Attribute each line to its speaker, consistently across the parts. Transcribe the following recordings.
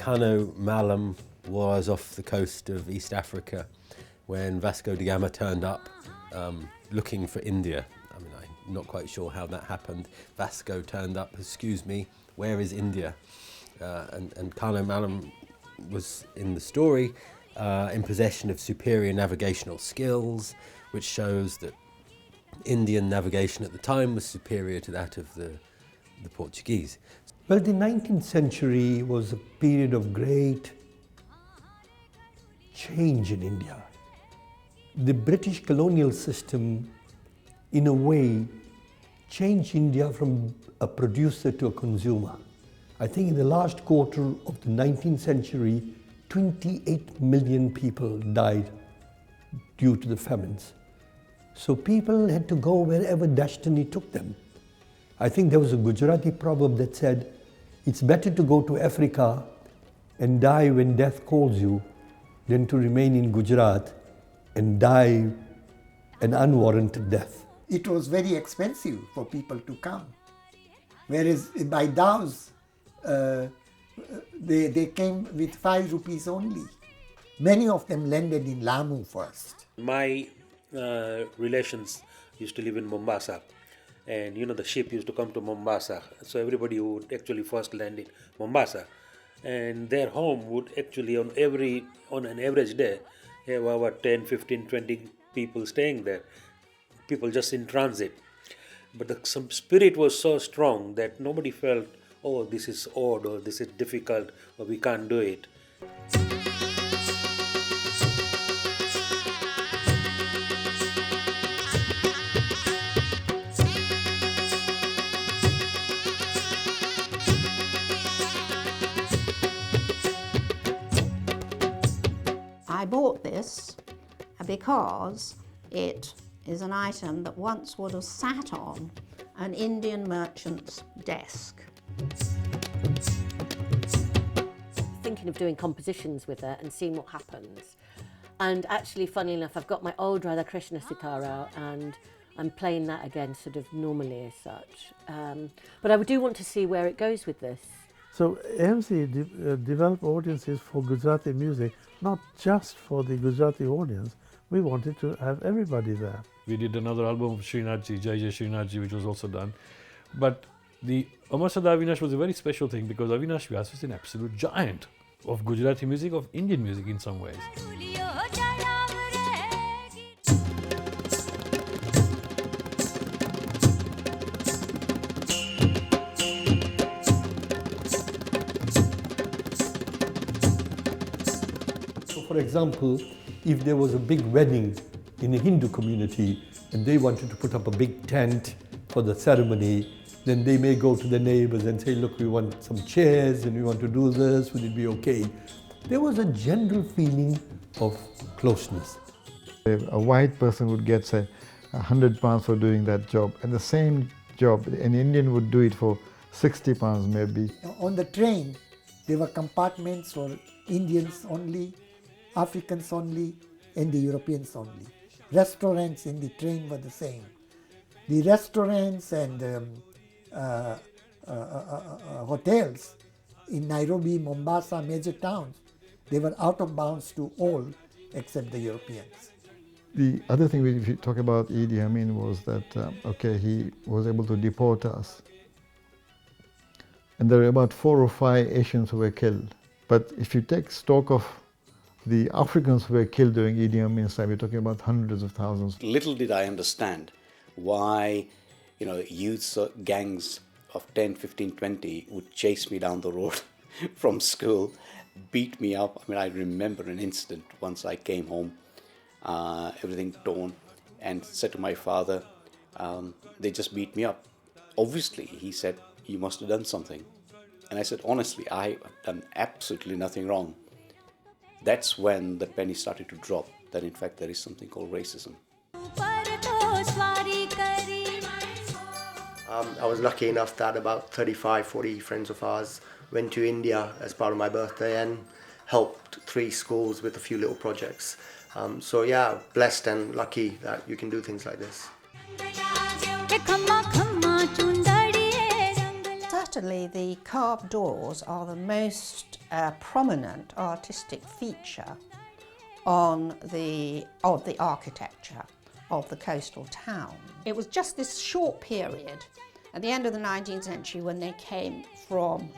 Speaker 1: Kano Malam was off the coast of East Africa when Vasco da Gama turned up looking for India. I mean, I'm not quite sure how that happened. Vasco turned up, excuse me, where is India? And Kano Malam was in the story in possession of superior navigational skills, which shows that Indian navigation at the time was superior to that of the Portuguese.
Speaker 2: Well, the 19th century was a period of great change in India. The British colonial system, in a way, changed India from a producer to a consumer. I think in the last quarter of the 19th century, 28 million people died due to the famines. So people had to go wherever destiny took them. I think there was a Gujarati proverb that said, it's better to go to Africa and die when death calls you than to remain in Gujarat and die an unwarranted death.
Speaker 3: It was very expensive for people to come. Whereas by dhows, they came with 5 rupees only. Many of them landed in Lamu first.
Speaker 4: My relations used to live in Mombasa, and the ship used to come to Mombasa, so everybody would actually first land in Mombasa, and their home would actually on an average day have about 10, 15, 20 people staying there, people just in transit. But some spirit was so strong that nobody felt, oh, this is odd or this is difficult or we can't do it.
Speaker 5: I bought this because it is an item that once would have sat on an Indian merchant's desk.
Speaker 6: Thinking of doing compositions with it and seeing what happens. And actually, funnily enough, I've got my old Radha Krishna sitar out and I'm playing that again sort of normally as such. But I do want to see where it goes with this.
Speaker 7: So AMC developed audiences for Gujarati music, not just for the Gujarati audience. We wanted to have everybody there.
Speaker 8: We did another album of Srinathji, Jai Jai Srinathji, which was also done. But the Amar Sada Avinash was a very special thing because Avinash Vyas was an absolute giant of Gujarati music, of Indian music in some ways.
Speaker 2: For example, if there was a big wedding in a Hindu community and they wanted to put up a big tent for the ceremony, then they may go to the neighbors and say, look, we want some chairs and we want to do this, would it be okay? There was a general feeling of closeness.
Speaker 9: A white person would get, say, £100 for doing that job, and the same job, an Indian would do it for £60 maybe.
Speaker 3: On the train, there were compartments for Indians only, Africans only, and the Europeans only. Restaurants in the train were the same. The restaurants and hotels in Nairobi, Mombasa, major towns, they were out of bounds to all except the Europeans.
Speaker 9: The other thing, if you talk about Idi Amin, was that, he was able to deport us. And there were about 4 or 5 Asians who were killed. But if you take stock of the Africans who were killed during Idi Amin's time, we're talking about hundreds of thousands.
Speaker 10: Little did I understand why, youths, gangs of 10, 15, 20 would chase me down the road from school, beat me up. I remember an incident once I came home, everything torn, and said to my father, they just beat me up. Obviously, he said, you must have done something. And I said, honestly, I have done absolutely nothing wrong. That's when the penny started to drop, that in fact there is something called racism.
Speaker 11: I was lucky enough that about 35, 40 friends of ours went to India as part of my birthday and helped 3 schools with a few little projects. So yeah, blessed and lucky that you can do things like this.
Speaker 5: certainly the carved doors are the most prominent artistic feature of the architecture of the coastal town. It was just this short period at the end of the 19th century when they came from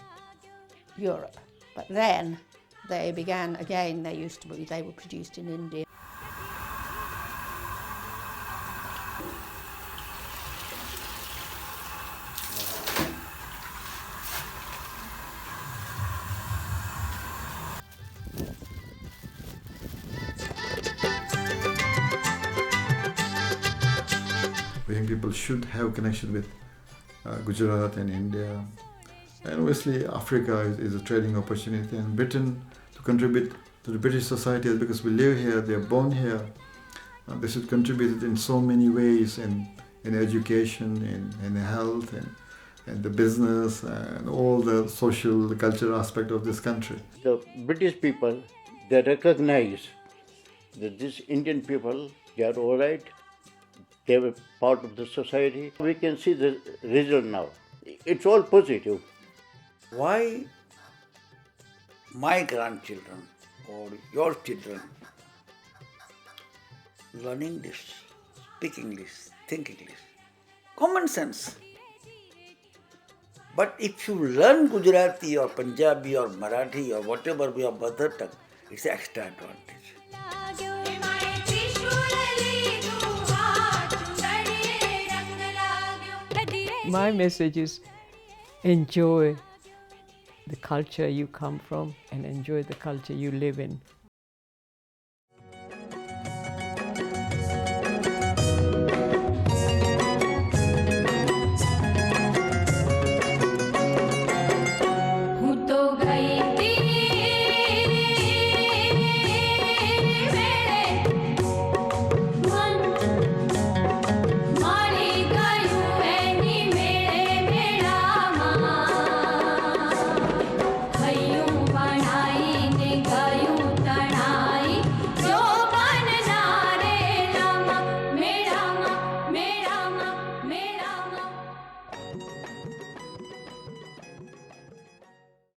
Speaker 5: Europe, but then they began again. They were produced in India.
Speaker 9: Young people should have connection with Gujarat and India. And obviously Africa is a trading opportunity, and Britain to contribute to the British society because we live here, they are born here. They should contribute in so many ways in education, in health, and the business and all the social, the cultural aspect of this country.
Speaker 12: The British people, they recognize that these Indian people, they are all right. They were part of the society. We can see the result now. It's all positive.
Speaker 13: Why my grandchildren or your children learn English, speak English, think English? Common sense. But if you learn Gujarati or Punjabi or Marathi or whatever your mother tongue, it's an extra advantage.
Speaker 14: My message is enjoy the culture you come from and enjoy the culture you live in.